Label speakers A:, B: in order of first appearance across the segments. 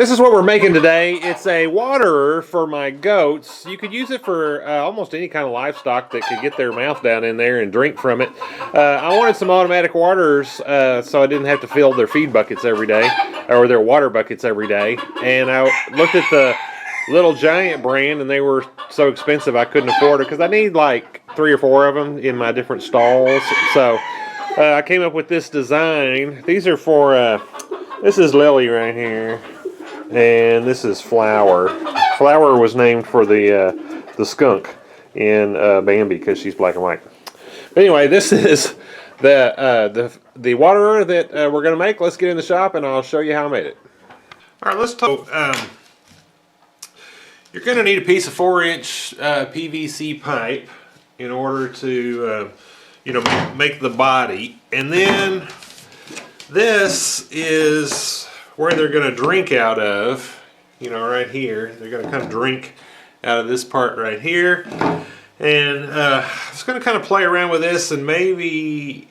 A: This is what we're making today. It's a waterer for my goats. You could use it for almost any kind of livestock that could get their mouth down in there and drink from it. I wanted some automatic waterers so I didn't have to fill their feed buckets every day, or their water buckets every day. And I looked at the Little Giant brand, and they were so expensive I couldn't afford it because I need like 3 or 4 of them in my different stalls. So I came up with this design. These are for, this is Lily right here. And this is Flower. Flower was named for the skunk in Bambi because she's black and white. But anyway, this is the waterer that we're going to make. Let's get in the shop and I'll show you how I made it. All right, let's talk. You're going to need a piece of 4-inch PVC pipe in order to make the body, and then this is where they're going to drink out of, right here. They're going to kind of drink out of this part right here. And I'm just going to kind of play around with this, and maybe,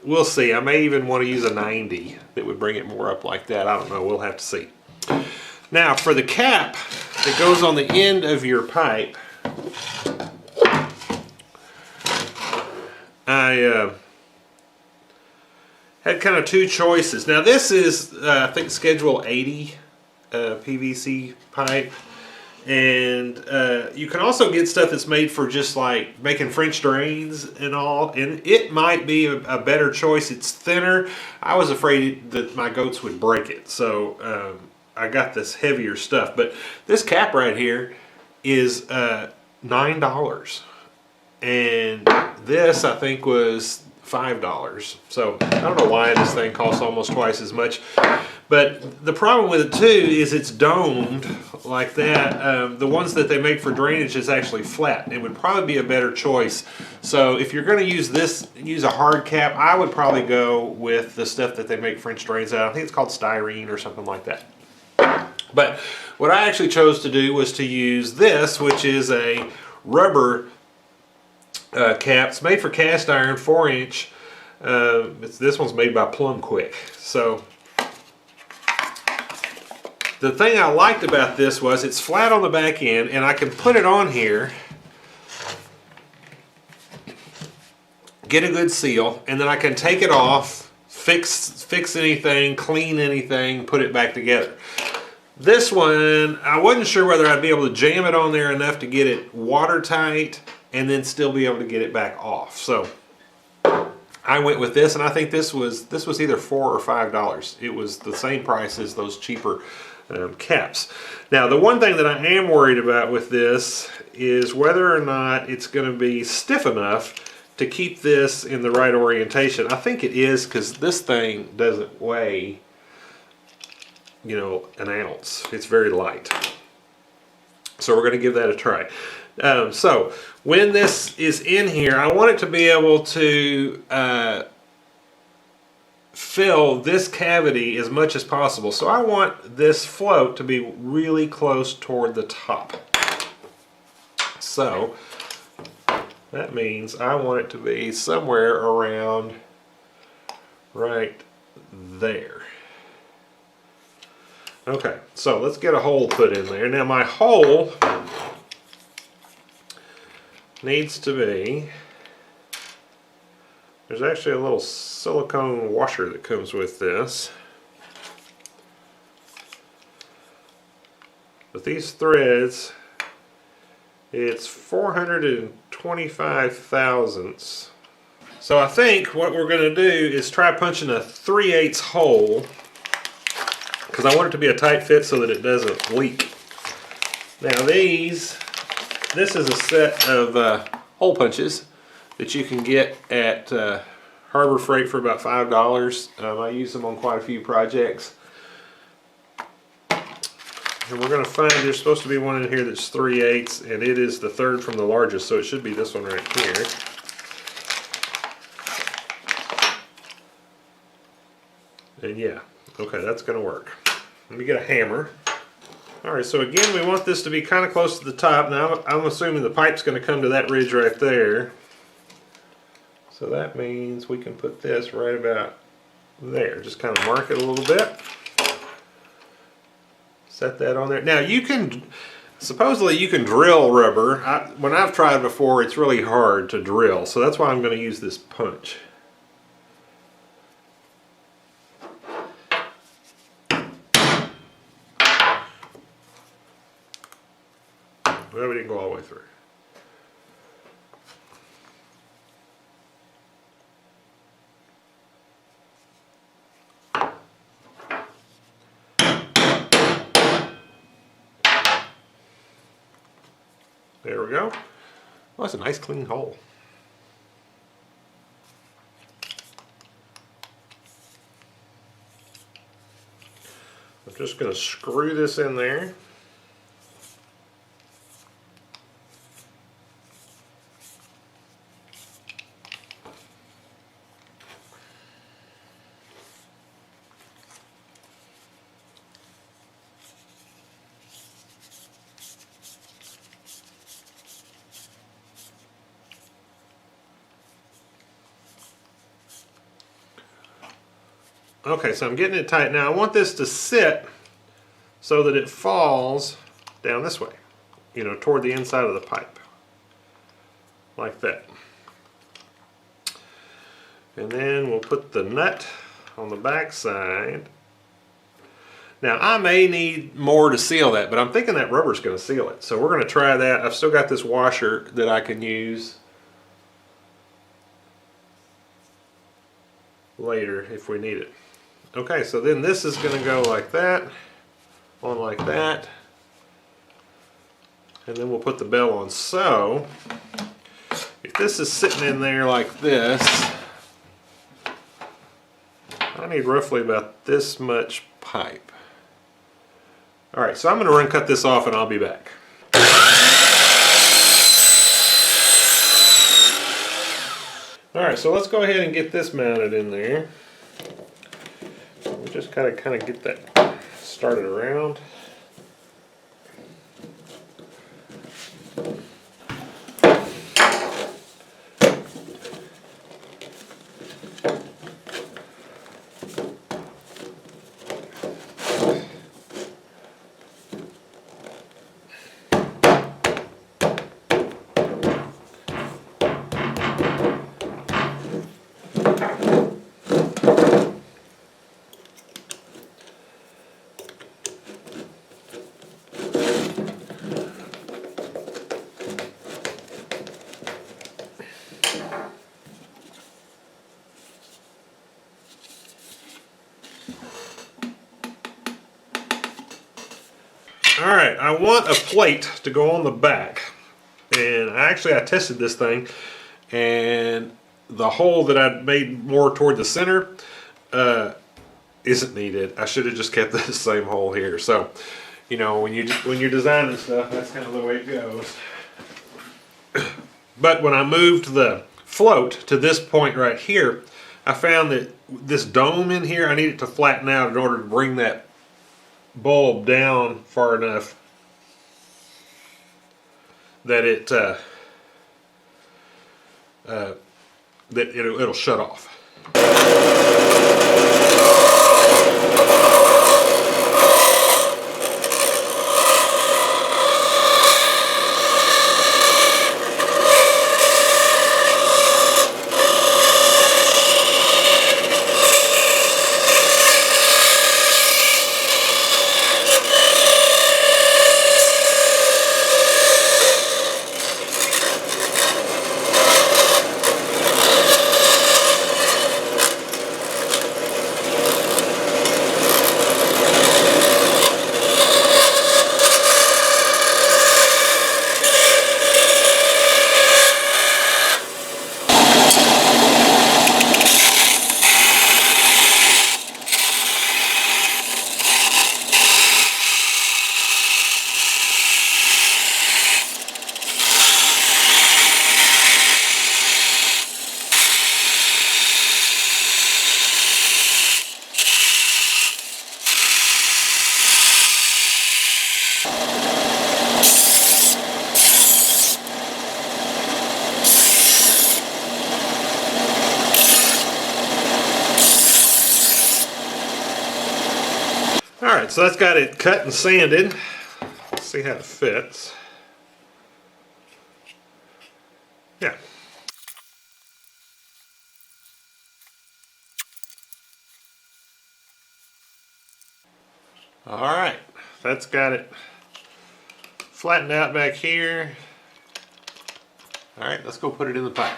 A: we'll see. I may even want to use a 90 that would bring it more up like that. I don't know. We'll have to see. Now, for the cap that goes on the end of your pipe, I had kind of 2 choices. Now this is, I think, Schedule 80 PVC pipe. And you can also get stuff that's made for just like making French drains and all. And it might be a better choice. It's thinner. I was afraid that my goats would break it. So I got this heavier stuff. But this cap right here is $9. And this, I think, was $5. So I don't know why this thing costs almost twice as much. But the problem with it too is it's domed like that. The ones that they make for drainage is actually flat. It would probably be a better choice. So if you're going to use a hard cap, I would probably go with the stuff that they make French drains out of. I think it's called styrene or something like that. But what I actually chose to do was to use this, which is a rubber cap. It's made for cast iron, 4-inch. This one's made by Plum Quick. So the thing I liked about this was it's flat on the back end, and I can put it on here, get a good seal, and then I can take it off, fix anything, clean anything, put it back together. This one, I wasn't sure whether I'd be able to jam it on there enough to get it watertight and then still be able to get it back off. So I went with this, and I think this was either $4 or $5. It was the same price as those cheaper caps. Now, the one thing that I am worried about with this is whether or not it's going to be stiff enough to keep this in the right orientation. I think it is, because this thing doesn't weigh, an ounce. It's very light. So we're going to give that a try. So when this is in here, I want it to be able to fill this cavity as much as possible. So I want this float to be really close toward the top. So that means I want it to be somewhere around right there. Okay, so let's get a hole put in there. Now my hole needs to be, there's actually a little silicone washer that comes with this. With these threads, it's 425 thousandths. So I think what we're going to do is try punching a 3/8 hole, because I want it to be a tight fit so that it doesn't leak. Now this is a set of hole punches that you can get at Harbor Freight for about $5. I use them on quite a few projects. And we're going to find there's supposed to be one in here that's 3/8, and it is the third from the largest, so it should be this one right here. And yeah, okay, that's going to work. Let me get a hammer. Alright, so again, we want this to be kind of close to the top. Now I'm assuming the pipe's going to come to that ridge right there. So that means we can put this right about there. Just kind of mark it a little bit. Set that on there. Now you can, supposedly you can drill rubber. When I've tried before, it's really hard to drill, so that's why I'm going to use this punch. Well, we didn't go all the way through. There we go. Well, that's a nice clean hole. I'm just going to screw this in there. Okay, so I'm getting it tight. Now I want this to sit so that it falls down this way, you know, toward the inside of the pipe. Like that. And then we'll put the nut on the back side. Now I may need more to seal that, but I'm thinking that rubber's going to seal it. So we're going to try that. I've still got this washer that I can use later if we need it. Okay, so then this is going to go like that, on like that, and then we'll put the bell on. So, if this is sitting in there like this, I need roughly about this much pipe. Alright, so I'm going to run cut this off and I'll be back. Alright, so let's go ahead and get this mounted in there. We just gotta kind of get that started around. Alright, I want a plate to go on the back, and I tested this thing, and the hole that I made more toward the center isn't needed. I should have just kept this same hole here. So, you know, when you're designing stuff, that's kind of the way it goes. But when I moved the float to this point right here, I found that this dome in here, I need it to flatten out in order to bring that bulb down far enough that it'll shut off. so that's got it cut and sanded. Let's see how it fits. Yeah. Alright, that's got it flattened out back here. Alright, let's go put it in the pipe.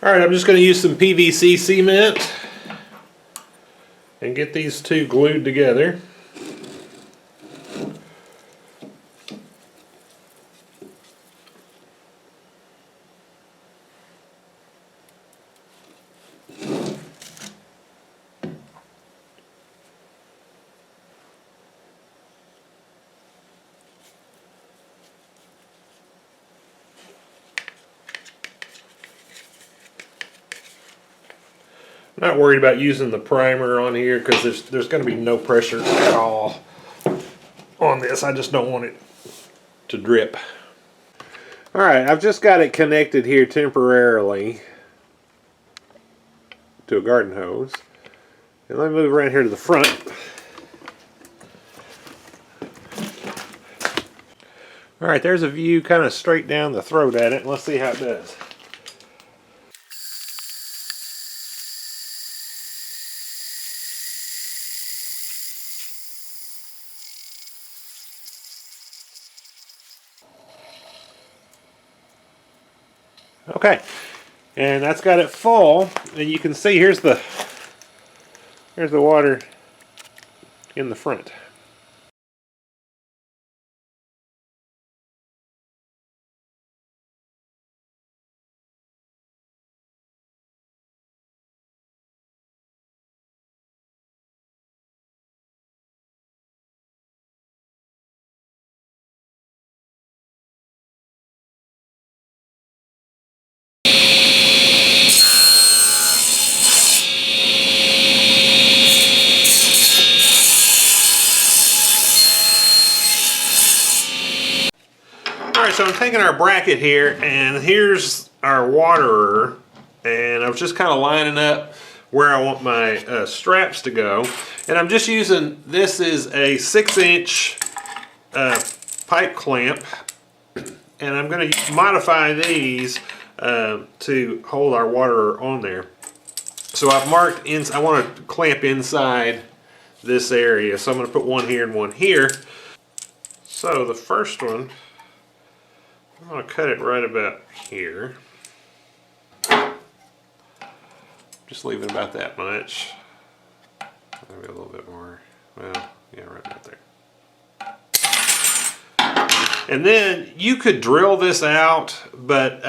A: Alright, I'm just going to use some PVC cement and get these two glued together. I'm not worried about using the primer on here because there's going to be no pressure at all on this. I just don't want it to drip. Alright, I've just got it connected here temporarily to a garden hose. And let me move around here to the front. Alright, there's a view kind of straight down the throat at it. Let's see how it does. Okay, and that's got it full, and you can see here's the water in the front. Alright, so I'm taking our bracket here, and here's our waterer, and I was just kind of lining up where I want my straps to go. And I'm just using, this is a 6-inch pipe clamp, and I'm going to modify these to hold our waterer on there. So I've marked, I want to clamp inside this area, so I'm going to put one here and one here. So the first one, I'm going to cut it right about here. Just leave it about that much. Maybe a little bit more. Well, yeah, right about there. And then you could drill this out, but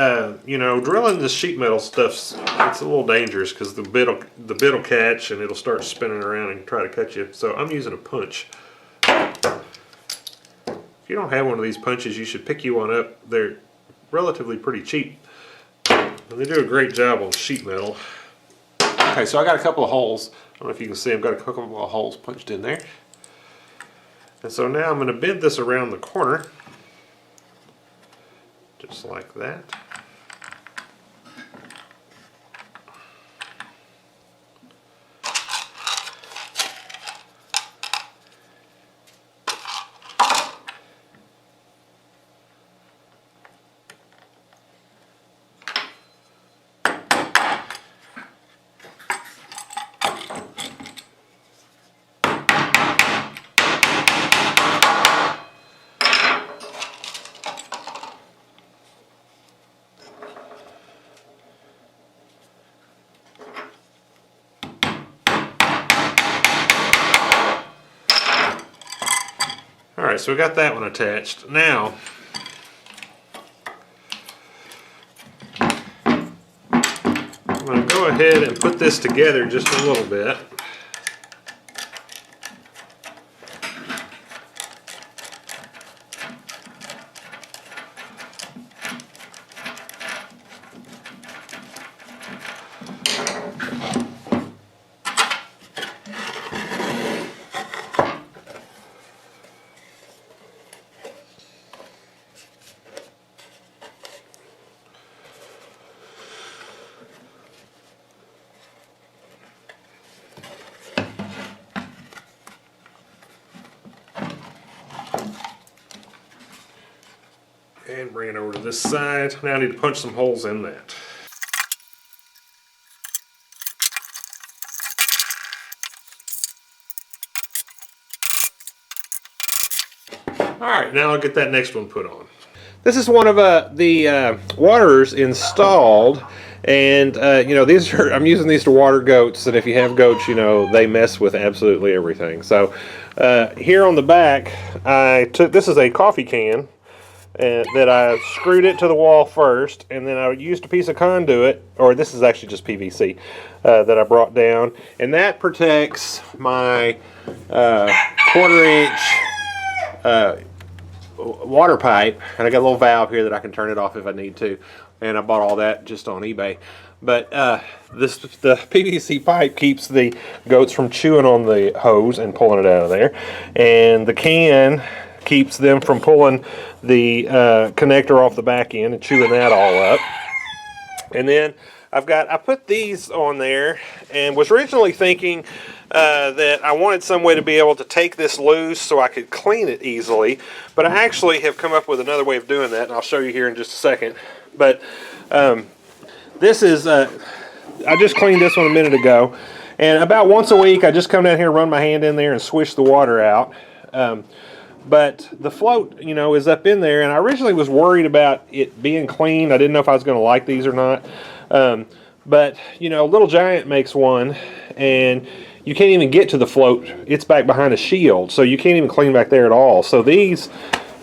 A: you know, drilling the sheet metal stuff's, it's a little dangerous because the bit'll catch and it'll start spinning around and try to cut you. So I'm using a punch. If you don't have one of these punches, you should pick you one up. They're relatively pretty cheap. And they do a great job on sheet metal. Okay, so I got a couple of holes. I don't know if you can see, I've got a couple of holes punched in there. And so now I'm going to bend this around the corner. Just like that. Alright, so we got that one attached. Now, I'm going to go ahead and put this together just a little bit. And bring it over to this side. Now I need to punch some holes in that. Alright, now I'll get that next one put on. This is one of the waterers installed, and you know, these are, I'm using these to water goats, and if you have goats, you know, they mess with absolutely everything. So here on the back, I took, this is a coffee can that I screwed it to the wall first, and then I used a piece of conduit, or this is actually just PVC, that I brought down, and that protects my 1/4-inch water pipe, and I got a little valve here that I can turn it off if I need to, and I bought all that just on eBay. But the PVC pipe keeps the goats from chewing on the hose and pulling it out of there, and the can keeps them from pulling the connector off the back end and chewing that all up. And then I put these on there, and was originally thinking that I wanted some way to be able to take this loose so I could clean it easily, but I actually have come up with another way of doing that, and I'll show you here in just a second. But this is, I just cleaned this one a minute ago, and about once a week I just come down here and run my hand in there and swish the water out. But the float, you know, is up in there, and I originally was worried about it being clean. I didn't know if I was going to like these or not. But, you know, Little Giant makes one, and you can't even get to the float. It's back behind a shield, so you can't even clean back there at all. So these,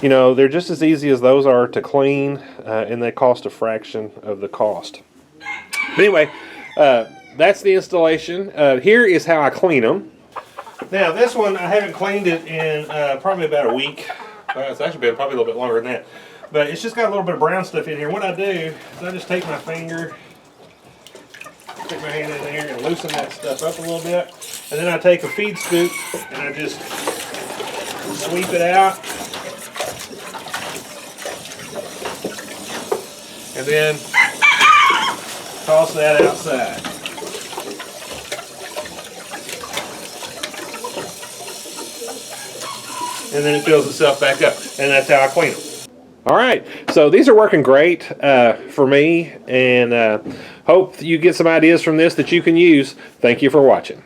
A: you know, they're just as easy as those are to clean, and they cost a fraction of the cost. But anyway, that's the installation. Here is how I clean them. Now, this one, I haven't cleaned it in probably about a week. It's actually been probably a little bit longer than that. But it's just got a little bit of brown stuff in here. What I do is I just take my finger, stick my hand in there and loosen that stuff up a little bit. And then I take a feed scoop and I just sweep it out. And then toss that outside. And then it fills itself back up. And that's how I clean them. All right, so these are working great for me, and hope you get some ideas from this that you can use. Thank you for watching.